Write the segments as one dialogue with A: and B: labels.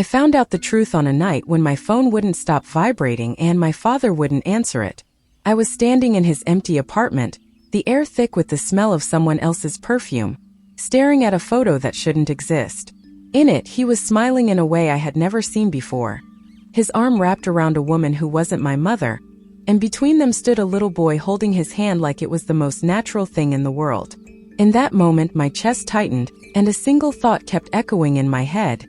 A: I found out the truth on a night when my phone wouldn't stop vibrating and my father wouldn't answer it. I was standing in his empty apartment, the air thick with the smell of someone else's perfume, staring at a photo that shouldn't exist. In it, he was smiling in a way I had never seen before. His arm wrapped around a woman who wasn't my mother, and between them stood a little boy holding his hand like it was the most natural thing in the world. In that moment, my chest tightened, and a single thought kept echoing in my head.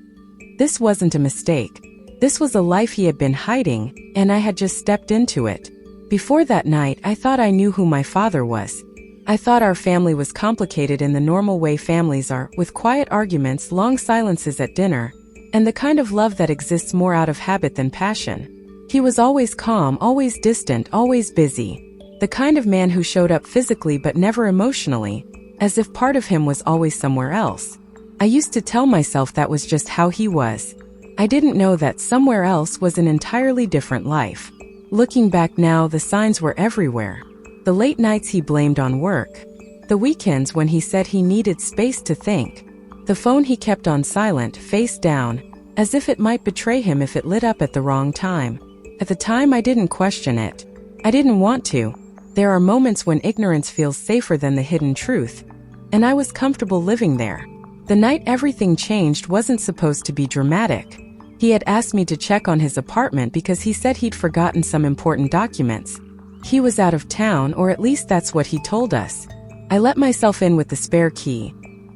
A: This wasn't a mistake. This was a life he had been hiding, and I had just stepped into it. Before that night, I thought I knew who my father was. I thought our family was complicated in the normal way families are, with quiet arguments, long silences at dinner, and the kind of love that exists more out of habit than passion. He was always calm, always distant, always busy. The kind of man who showed up physically but never emotionally, as if part of him was always somewhere else. I used to tell myself that was just how he was. I didn't know that somewhere else was an entirely different life. Looking back now, the signs were everywhere. The late nights he blamed on work. The weekends when he said he needed space to think. The phone he kept on silent, face down, as if it might betray him if it lit up at the wrong time. At the time, I didn't question it. I didn't want to. There are moments when ignorance feels safer than the hidden truth. And I was comfortable living there. The night everything changed wasn't supposed to be dramatic. He had asked me to check on his apartment because he said he'd forgotten some important documents. He was out of town, or at least that's what he told us. I let myself in with the spare key,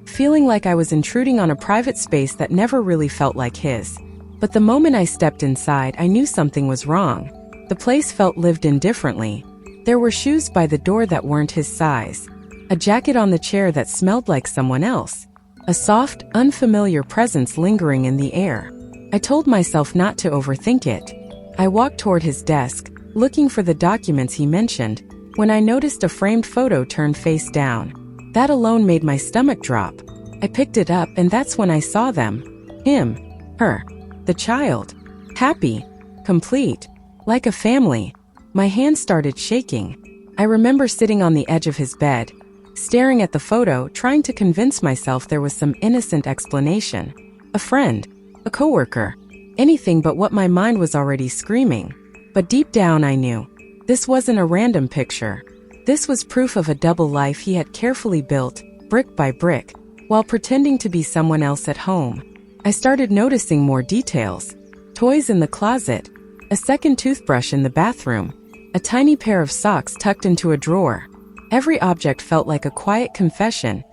A: feeling like I was intruding on a private space that never really felt like his. But the moment I stepped inside, I knew something was wrong. The place felt lived in differently. There were shoes by the door that weren't his size, a jacket on the chair that smelled like someone else, a soft, unfamiliar presence lingering in the air. I told myself not to overthink it. I walked toward his desk, looking for the documents he mentioned, when I noticed a framed photo turned face down. That alone made my stomach drop. I picked it up, and that's when I saw them. Him, her, the child. Happy, complete, like a family. My hands started shaking. I remember sitting on the edge of his bed, staring at the photo, trying to convince myself there was some innocent explanation. A friend, a coworker, anything but what my mind was already screaming. But deep down I knew. This wasn't a random picture. This was proof of a double life he had carefully built, brick by brick, while pretending to be someone else at home. I started noticing more details. Toys in the closet, a second toothbrush in the bathroom, a tiny pair of socks tucked into a drawer. Every object felt like a quiet confession,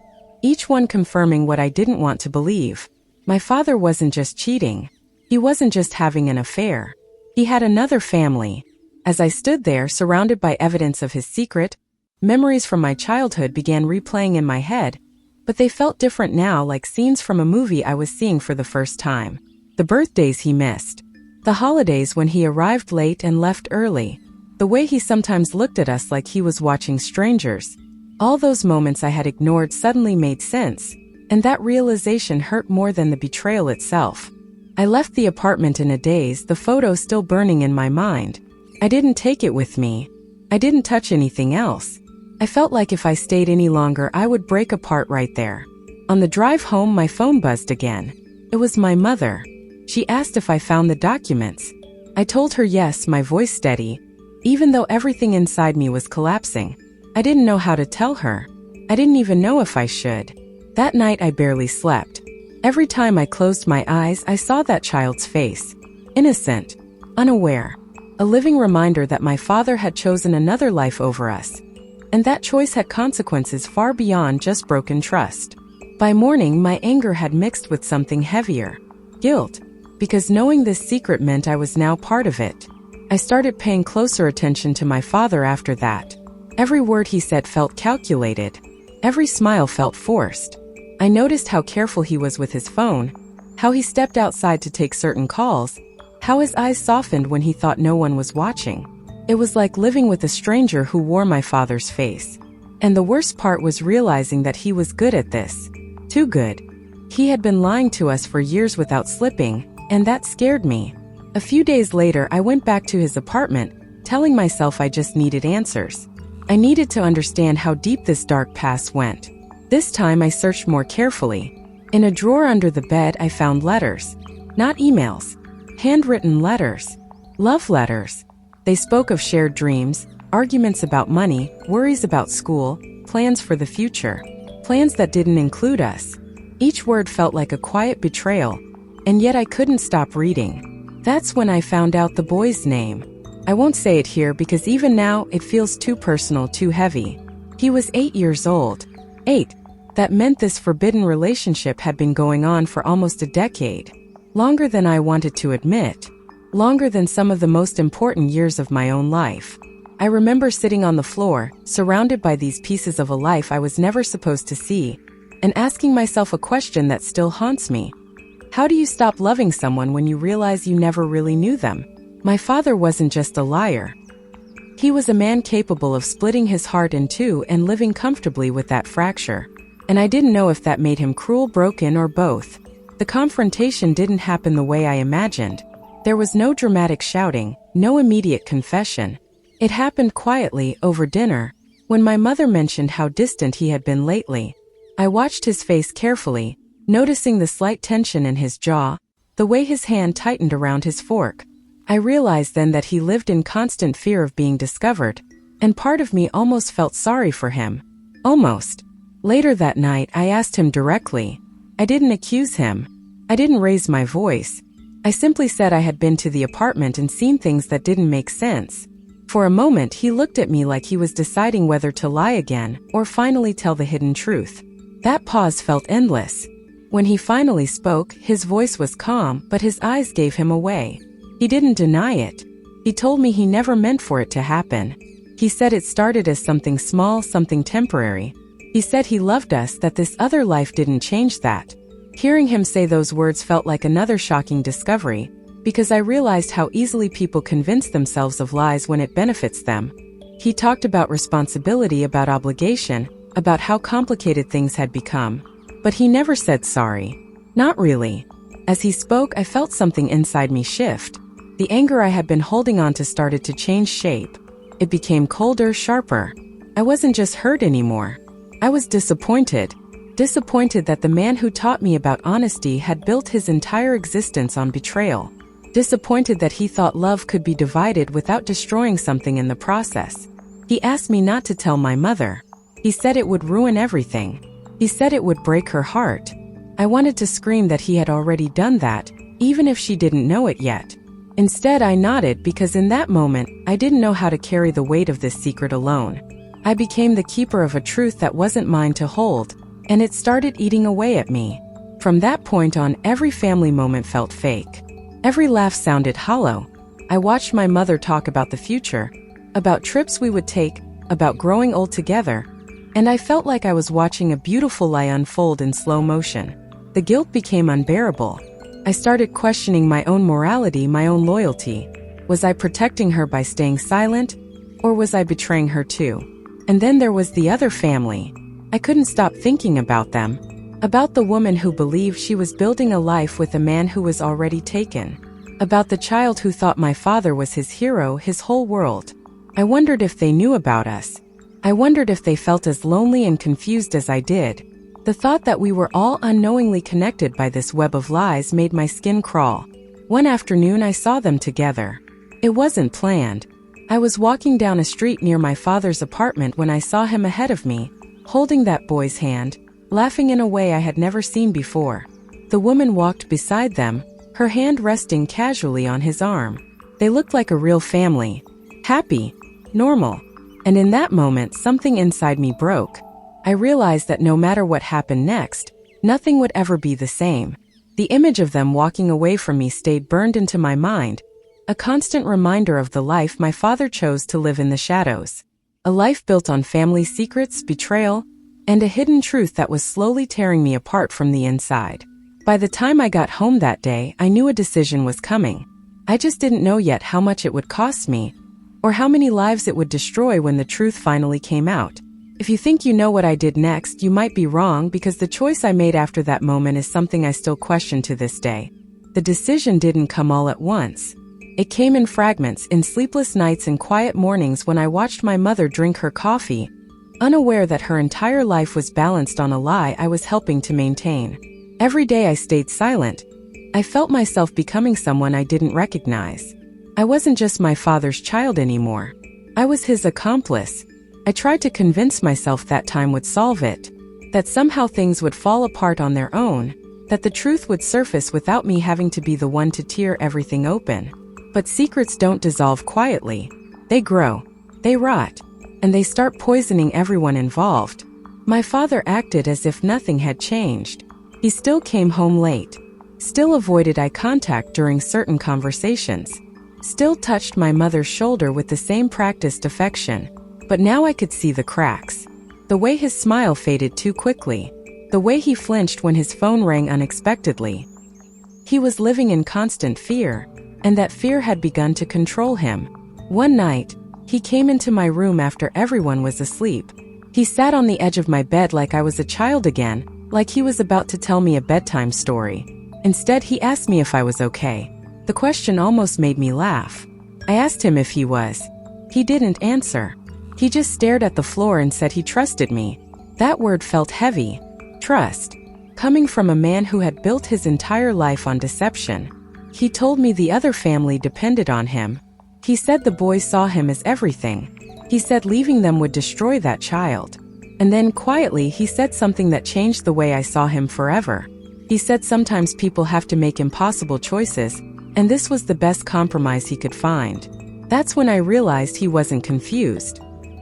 A: each one confirming what I didn't want to believe. My father wasn't just cheating. He wasn't just having an affair. He had another family. As I stood there, surrounded by evidence of his secret, memories from my childhood began replaying in my head, but they felt different now, like scenes from a movie I was seeing for the first time. The birthdays he missed, the holidays when he arrived late and left early, the way he sometimes looked at us like he was watching strangers. All those moments I had ignored suddenly made sense, and that realization hurt more than the betrayal itself. I left the apartment in a daze, the photo still burning in my mind. I didn't take it with me. I didn't touch anything else. I felt like if I stayed any longer, I would break apart right there. On the drive home, my phone buzzed again. It was my mother. She asked if I found the documents. I told her yes, my voice steady, even though everything inside me was collapsing. I didn't know how to tell her. I didn't even know if I should. That night I barely slept. Every time I closed my eyes, I saw that child's face. Innocent, unaware. A living reminder that my father had chosen another life over us. And that choice had consequences far beyond just broken trust. By morning, my anger had mixed with something heavier. Guilt. Because knowing this secret meant I was now part of it. I started paying closer attention to my father after that. Every word he said felt calculated. Every smile felt forced. I noticed how careful he was with his phone, how he stepped outside to take certain calls, how his eyes softened when he thought no one was watching. It was like living with a stranger who wore my father's face. And the worst part was realizing that he was good at this. Too good. He had been lying to us for years without slipping, and that scared me. A few days later, I went back to his apartment, telling myself I just needed answers. I needed to understand how deep this dark past went. This time I searched more carefully. In a drawer under the bed, I found letters. Not emails. Handwritten letters. Love letters. They spoke of shared dreams, arguments about money, worries about school, plans for the future. Plans that didn't include us. Each word felt like a quiet betrayal, and yet I couldn't stop reading. That's when I found out the boy's name. I won't say it here because even now it feels too personal, too heavy. He was 8 years old. 8. That meant this forbidden relationship had been going on for almost a decade. Longer than I wanted to admit. Longer than some of the most important years of my own life. I remember sitting on the floor, surrounded by these pieces of a life I was never supposed to see, and asking myself a question that still haunts me. How do you stop loving someone when you realize you never really knew them? My father wasn't just a liar. He was a man capable of splitting his heart in two and living comfortably with that fracture. And I didn't know if that made him cruel, broken, or both. The confrontation didn't happen the way I imagined. There was no dramatic shouting, no immediate confession. It happened quietly, over dinner, when my mother mentioned how distant he had been lately. I watched his face carefully, noticing the slight tension in his jaw, the way his hand tightened around his fork. I realized then that he lived in constant fear of being discovered, and part of me almost felt sorry for him. Almost. Later that night, I asked him directly. I didn't accuse him. I didn't raise my voice. I simply said I had been to the apartment and seen things that didn't make sense. For a moment, he looked at me like he was deciding whether to lie again or finally tell the hidden truth. That pause felt endless. When he finally spoke, his voice was calm, but his eyes gave him away. He didn't deny it. He told me he never meant for it to happen. He said it started as something small, something temporary. He said he loved us, that this other life didn't change that. Hearing him say those words felt like another shocking discovery, because I realized how easily people convince themselves of lies when it benefits them. He talked about responsibility, about obligation, about how complicated things had become. But he never said sorry. Not really. As he spoke, I felt something inside me shift. The anger I had been holding on to started to change shape. It became colder, sharper. I wasn't just hurt anymore. I was disappointed. Disappointed that the man who taught me about honesty had built his entire existence on betrayal. Disappointed that he thought love could be divided without destroying something in the process. He asked me not to tell my mother. He said it would ruin everything. He said it would break her heart. I wanted to scream that he had already done that, even if she didn't know it yet. Instead, I nodded because in that moment, I didn't know how to carry the weight of this secret alone. I became the keeper of a truth that wasn't mine to hold, and it started eating away at me. From that point on, every family moment felt fake. Every laugh sounded hollow. I watched my mother talk about the future, about trips we would take, about growing old together, and I felt like I was watching a beautiful lie unfold in slow motion. The guilt became unbearable. I started questioning my own morality, my own loyalty. Was I protecting her by staying silent, or was I betraying her too? And then there was the other family. I couldn't stop thinking about them. About the woman who believed she was building a life with a man who was already taken. About the child who thought my father was his hero, his whole world. I wondered if they knew about us. I wondered if they felt as lonely and confused as I did. The thought that we were all unknowingly connected by this web of lies made my skin crawl. One afternoon I saw them together. It wasn't planned. I was walking down a street near my father's apartment when I saw him ahead of me, holding that boy's hand, laughing in a way I had never seen before. The woman walked beside them, her hand resting casually on his arm. They looked like a real family. Happy. Normal. And in that moment, something inside me broke. I realized that no matter what happened next, nothing would ever be the same. The image of them walking away from me stayed burned into my mind, a constant reminder of the life my father chose to live in the shadows. A life built on family secrets, betrayal, and a hidden truth that was slowly tearing me apart from the inside. By the time I got home that day, I knew a decision was coming. I just didn't know yet how much it would cost me, or how many lives it would destroy when the truth finally came out. If you think you know what I did next, you might be wrong, because the choice I made after that moment is something I still question to this day. The decision didn't come all at once. It came in fragments, in sleepless nights and quiet mornings when I watched my mother drink her coffee, unaware that her entire life was balanced on a lie I was helping to maintain. Every day I stayed silent, I felt myself becoming someone I didn't recognize. I wasn't just my father's child anymore. I was his accomplice. I tried to convince myself that time would solve it, that somehow things would fall apart on their own, that the truth would surface without me having to be the one to tear everything open. But secrets don't dissolve quietly. They grow, they rot, and they start poisoning everyone involved. My father acted as if nothing had changed. He still came home late, still avoided eye contact during certain conversations, still touched my mother's shoulder with the same practiced affection. But now I could see the cracks. The way his smile faded too quickly. The way he flinched when his phone rang unexpectedly. He was living in constant fear, and that fear had begun to control him. One night, he came into my room after everyone was asleep. He sat on the edge of my bed like I was a child again, like he was about to tell me a bedtime story. Instead, he asked me if I was okay. The question almost made me laugh. I asked him if he was. He didn't answer. He just stared at the floor and said he trusted me. That word felt heavy. Trust. Coming from a man who had built his entire life on deception. He told me the other family depended on him. He said the boys saw him as everything. He said leaving them would destroy that child. And then quietly he said something that changed the way I saw him forever. He said sometimes people have to make impossible choices, and this was the best compromise he could find. That's when I realized he wasn't confused.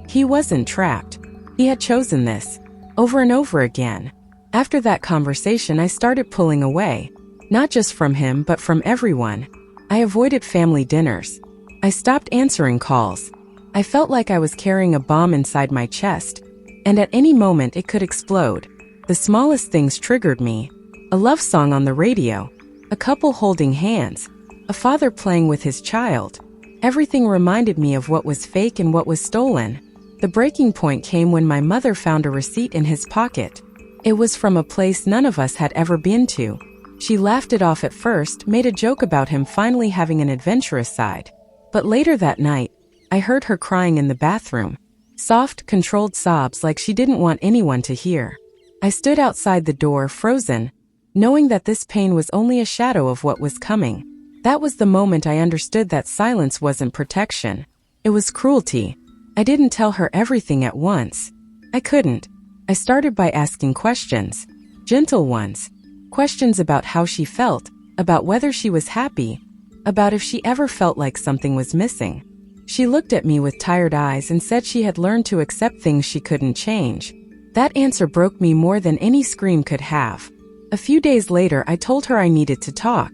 A: He wasn't trapped. He had chosen this, over and over again. After that conversation, I started pulling away, not just from him but from everyone. I avoided family dinners. I stopped answering calls. I felt like I was carrying a bomb inside my chest, and at any moment it could explode. The smallest things triggered me. A love song on the radio, a couple holding hands, a father playing with his child. Everything reminded me of what was fake and what was stolen. The breaking point came when my mother found a receipt in his pocket. It was from a place none of us had ever been to. She laughed it off at first, made a joke about him finally having an adventurous side. But later that night, I heard her crying in the bathroom. Soft, controlled sobs like she didn't want anyone to hear. I stood outside the door, frozen, knowing that this pain was only a shadow of what was coming. That was the moment I understood that silence wasn't protection. It was cruelty. I didn't tell her everything at once. I couldn't. I started by asking questions. Gentle ones. Questions about how she felt, about whether she was happy, about if she ever felt like something was missing. She looked at me with tired eyes and said she had learned to accept things she couldn't change. That answer broke me more than any scream could have. A few days later, I told her I needed to talk.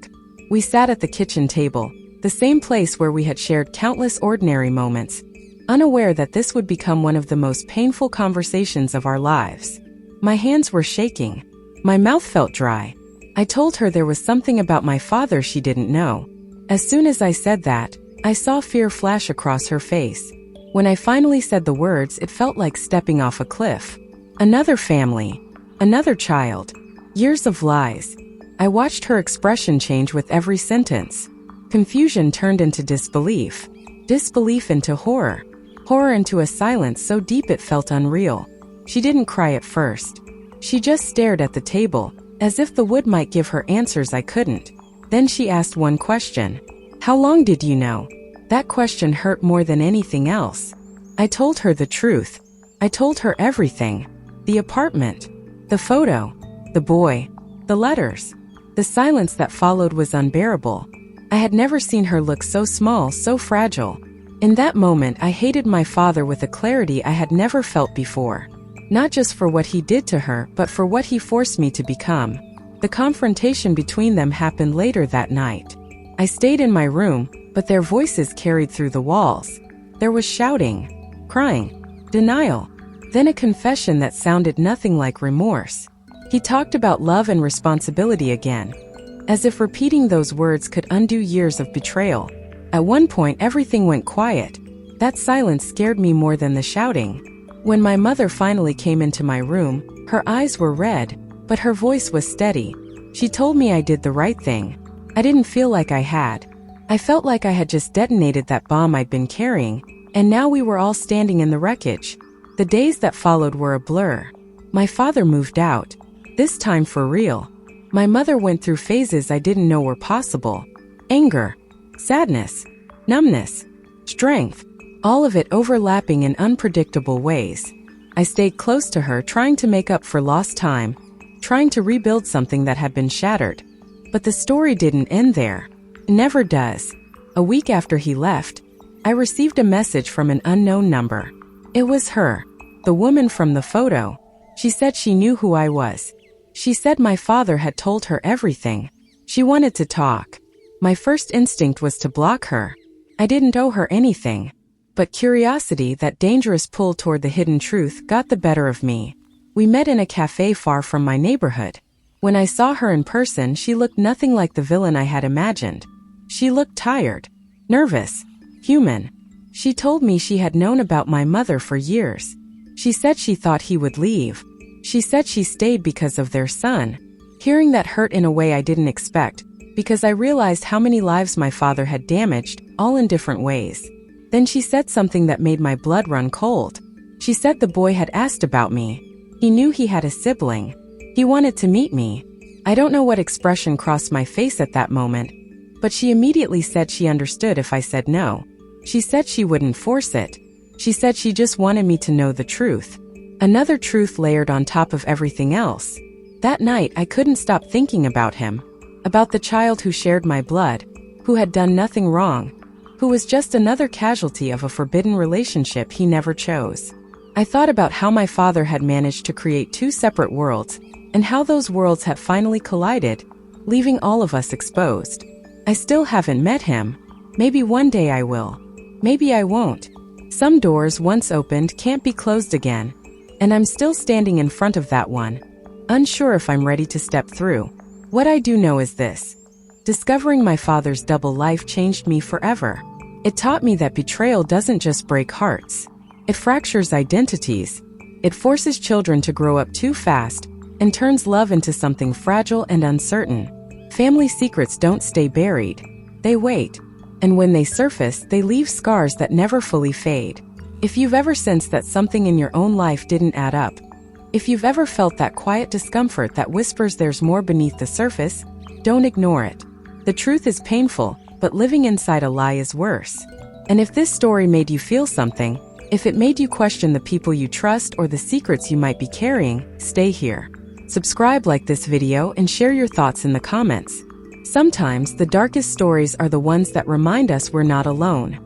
A: We sat at the kitchen table, the same place where we had shared countless ordinary moments, unaware that this would become one of the most painful conversations of our lives. My hands were shaking. My mouth felt dry. I told her there was something about my father she didn't know. As soon as I said that, I saw fear flash across her face. When I finally said the words, it felt like stepping off a cliff. Another family. Another child. Years of lies. I watched her expression change with every sentence. Confusion turned into disbelief. Disbelief into horror. Horror into a silence so deep it felt unreal. She didn't cry at first. She just stared at the table, as if the wood might give her answers I couldn't. Then she asked one question. How long did you know? That question hurt more than anything else. I told her the truth. I told her everything. The apartment. The photo. The boy. The letters. The silence that followed was unbearable. I had never seen her look so small, so fragile. In that moment, I hated my father with a clarity I had never felt before. Not just for what he did to her, but for what he forced me to become. The confrontation between them happened later that night. I stayed in my room, but their voices carried through the walls. There was shouting, crying, denial, then a confession that sounded nothing like remorse. He talked about love and responsibility again, as if repeating those words could undo years of betrayal. At one point, everything went quiet. That silence scared me more than the shouting. When my mother finally came into my room, her eyes were red, but her voice was steady. She told me I did the right thing. I didn't feel like I had. I felt like I had just detonated that bomb I'd been carrying, and now we were all standing in the wreckage. The days that followed were a blur. My father moved out. This time for real. My mother went through phases I didn't know were possible. Anger, sadness, numbness, strength, all of it overlapping in unpredictable ways. I stayed close to her, trying to make up for lost time, trying to rebuild something that had been shattered. But the story didn't end there. It never does. A week after he left, I received a message from an unknown number. It was her, the woman from the photo. She said she knew who I was. She said my father had told her everything. She wanted to talk. My first instinct was to block her. I didn't owe her anything. But curiosity, that dangerous pull toward the hidden truth, got the better of me. We met in a cafe far from my neighborhood. When I saw her in person, she looked nothing like the villain I had imagined. She looked tired, nervous, human. She told me she had known about my mother for years. She said she thought he would leave. She said she stayed because of their son. Hearing that hurt in a way I didn't expect, because I realized how many lives my father had damaged, all in different ways. Then she said something that made my blood run cold. She said the boy had asked about me. He knew he had a sibling. He wanted to meet me. I don't know what expression crossed my face at that moment, but she immediately said she understood if I said no. She said she wouldn't force it. She said she just wanted me to know the truth. Another truth layered on top of everything else. That night I couldn't stop thinking about him. About the child who shared my blood, who had done nothing wrong, who was just another casualty of a forbidden relationship he never chose. I thought about how my father had managed to create two separate worlds, and how those worlds had finally collided, leaving all of us exposed. I still haven't met him. Maybe one day I will. Maybe I won't. Some doors once opened can't be closed again, and I'm still standing in front of that one, unsure if I'm ready to step through. What I do know is this. Discovering my father's double life changed me forever. It taught me that betrayal doesn't just break hearts. It fractures identities. It forces children to grow up too fast and turns love into something fragile and uncertain. Family secrets don't stay buried. They wait. And when they surface, they leave scars that never fully fade. If you've ever sensed that something in your own life didn't add up, if you've ever felt that quiet discomfort that whispers there's more beneath the surface, don't ignore it. The truth is painful, but living inside a lie is worse. And if this story made you feel something, if it made you question the people you trust or the secrets you might be carrying, stay here. Subscribe, like this video, and share your thoughts in the comments. Sometimes the darkest stories are the ones that remind us we're not alone.